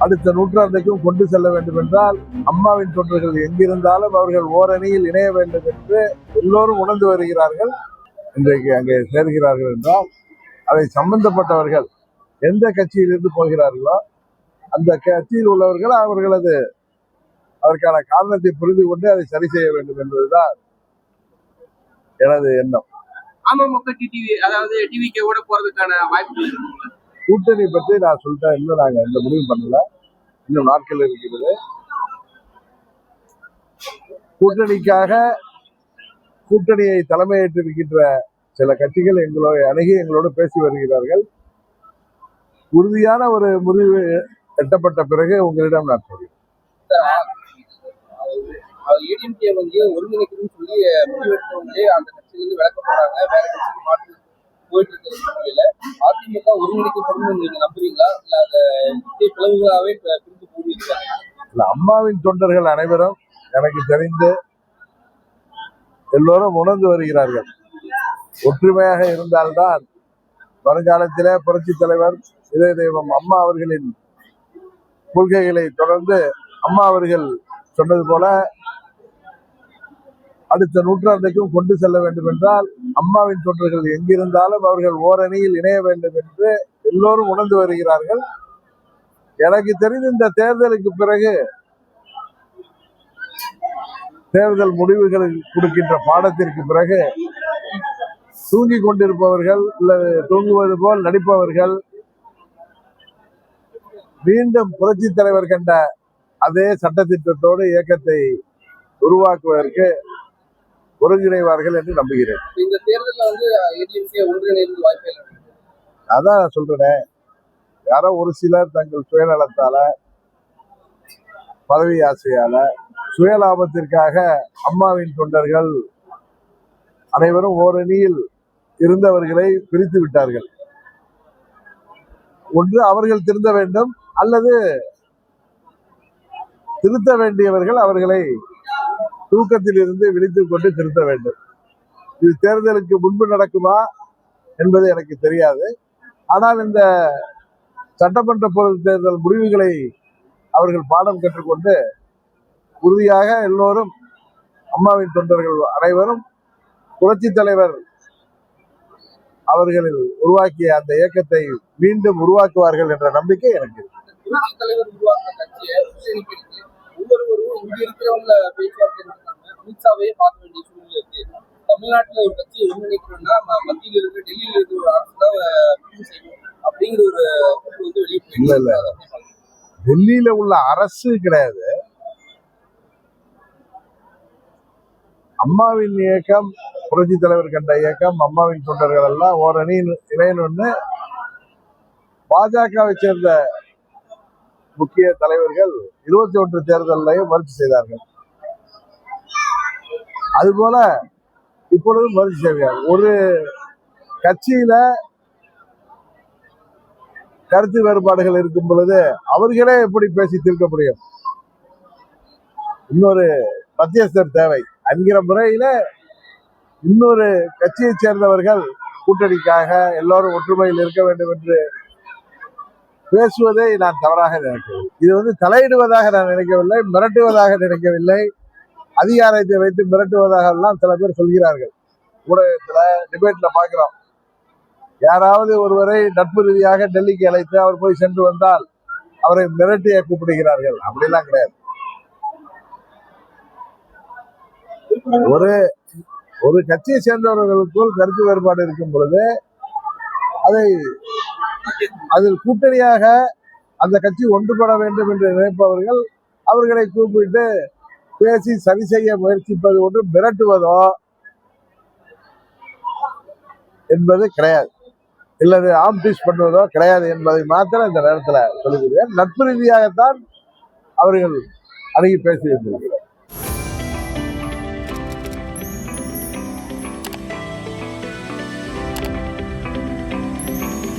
அடுத்த நூற்றாண்டுக்கும் கொண்டு செல்ல வேண்டும் என்றால் அம்மாவின் தொண்டர்கள் எங்கிருந்தாலும் அவர்கள் ஓரணியில் இணைய வேண்டும் என்று எல்லோரும் உணர்ந்து வருகிறார்கள். இன்றைக்கு அங்கே சேர்கிறார்கள் என்றால் அதை சம்பந்தப்பட்டவர்கள் எந்த கட்சியிலிருந்து போகிறார்களோ அந்த கட்சியில் உள்ளவர்கள் அதற்கான காரணத்தை புரிந்து கொண்டு அதை சரி செய்ய வேண்டும் என்பதுதான் எனது எண்ணம். அமமுக அதாவது டிவிகேவோட போறதுக்கான வாய்ப்புகள் இருக்கு. கூட்டணி பற்றி நான் சொல்லிட்டேன், இன்னும் நாங்க எந்த முடிவு பண்ணல, இன்னும் நாட்கள் இருக்கிறது. கூட்டணியை தலைமையேற்றிருக்கின்ற சில கட்சிகள் எங்களோடு பேசி வருகிறார்கள். உறுதியான ஒரு முடிவு எட்டப்பட்ட பிறகு உங்களிடம் நான் சொல்கிறேன். ஏடிஎம்கே ஒருங்கிணைக்கணும்னு சொல்லி முடிவெடுத்தவங்களே அந்த கட்சியிலிருந்து விளக்க போறாங்க, வேற கட்சிக்கு மாற்று போயிட்டு இருக்கிற சூழ்நிலையில அதிமுக ஒருங்கிணைக்கப்படும் நீங்க நம்புறீங்களா? இல்ல அந்த பிளவுகளாவே பிரிந்து போவீங்களா? இல்ல, அம்மாவின் தொண்டர்கள் அனைவரும் எனக்கு தெரிந்து எல்லோரும் உணர்ந்து வருகிறார்கள். ஒற்றுமையாக இருந்தால்தான் வருங்காலத்திலே புரட்சி தலைவர் இதய தெய்வம் அம்மா அவர்களின் கொள்கைகளை தொடர்ந்து அம்மா அவர்கள் சொன்னது போல அடுத்த நூற்றாண்டுக்கும் கொண்டு செல்ல வேண்டும் என்றால் அம்மாவின் தொண்டர்கள் எங்கிருந்தாலும் அவர்கள் ஓரணியில் இணைய வேண்டும் என்று எல்லோரும் உணர்ந்து வருகிறார்கள். எனக்கு தெரிந்த இந்த தேர்தலுக்கு பிறகு தேர்தல் முடிவுகள் கொடுக்கின்ற பாடத்திற்கு பிறகு தூங்கிக் கொண்டிருப்பவர்கள் அல்லது தூங்குவது போல் நடிப்பவர்கள் மீண்டும் புரட்சி தலைவர் கண்ட அதே சட்டத்திட்டத்தோடு இயக்கத்தை உருவாக்குவதற்கு ஒருங்கிணைவார்கள் என்று நம்புகிறேன். இந்த தேர்தலில் அதான் சொல்றேன், யாரோ ஒரு சிலர் தங்கள் சுயநலத்தால, பதவி ஆசையால, சுயலாபத்திற்காக அம்மாவின் தொண்டர்கள் அனைவரும் ஓரணியில் இருந்தவர்களை பிரித்து விட்டார்கள். ஒன்று அவர்கள் திருந்த வேண்டும், அல்லது திருத்த வேண்டியவர்கள் அவர்களை தூக்கத்தில் இருந்து விழித்துக் கொண்டு திருத்த வேண்டும். இது தேர்தலுக்கு முன்பு நடக்குமா என்பது எனக்கு தெரியாது. ஆனால் இந்த சட்டமன்ற பொது தேர்தல் முடிவுகளை அவர்கள் பாடம் கற்றுக்கொண்டு உறுதியாக எல்லோரும் அம்மாவின் தொண்டர்கள் அனைவரும் புரட்சி தலைவர் அவர்களில் உருவாக்கிய அந்த இயக்கத்தை மீண்டும் உருவாக்குவார்கள் என்ற நம்பிக்கை எனக்கு இருக்கு. தலைவர் உருவாக்க கட்சியை ஒவ்வொருவரும் இங்க இருக்கிறவங்க பேச்சுவார்த்தை அமித்ஷாவையே பார்க்க வேண்டிய சூழ்நிலை இருக்கு. தமிழ்நாட்டுல ஒரு கட்சி ஒருங்கிணைக்கணும்னா மத்தியில் இருக்கு, டெல்லியில இருக்கிற ஒரு அரசு தான் செய்யணும் அப்படிங்கிற ஒரு வெளியே இல்ல டெல்லியில உள்ள அரசு கிடையாது. அம்மாவின் இயக்கம், புரட்சி தலைவர் கண்ட இயக்கம், அம்மாவின் தொண்டர்கள் எல்லாம் ஓரணியில் இணையணும்னு பாஜகவை சேர்ந்த முக்கிய தலைவர்கள் 21 தேர்தலையும் முயற்சி செய்தார்கள். அதுபோல இப்பொழுதும் முயற்சி செய்வார்கள். ஒரு கட்சியில கருத்து வேறுபாடுகள் இருக்கும் பொழுது அவர்களே எப்படி பேசி தீர்க்க முடியும்? இன்னொரு மத்தியஸ்தர் தேவை என்கிற முறையில இன்னொரு கட்சியை சேர்ந்தவர்கள் கூட்டணிக்காக எல்லோரும் ஒற்றுமையில் இருக்க வேண்டும் என்று பேசுவதை நான் தவறாக நினைக்கவில்லை. இது தலையிடுவதாக நான் நினைக்கவில்லை, மிரட்டுவதாக நினைக்கவில்லை. அதிகாரத்தை வைத்து மிரட்டுவதாக எல்லாம் சில பேர் சொல்கிறார்கள். ஊடகத்துல டிபேட்ல பார்க்கிறோம், யாராவது ஒருவரை நட்பு ரீதியாக டெல்லிக்கு அழைத்து அவர் போய் சென்று வந்தால் அவரை மிரட்டிய கூப்பிடுகிறார்கள். அப்படிலாம் கிடையாது. ஒரு கட்சியை சேர்ந்தவர்களுக்குள் கருத்து வேறுபாடு இருக்கும் பொழுது அதில் கூட்டணியாக அந்த கட்சி ஒன்றுபட வேண்டும் என்று நினைப்பவர்கள் அவர்களை கூப்பிட்டு பேசி சரி செய்ய முயற்சிப்பது ஒன்று, மிரட்டுவதோ என்பது கிடையாது, இல்லது ஆம்டிஷ் பண்ணுவதோ கிடையாது என்பதை மாத்திரம் இந்த நேரத்தில் சொல்லுகிறேன். நட்பு ரீதியாகத்தான் அவர்கள் அணுகி பேசி இருக்கிறார்கள்.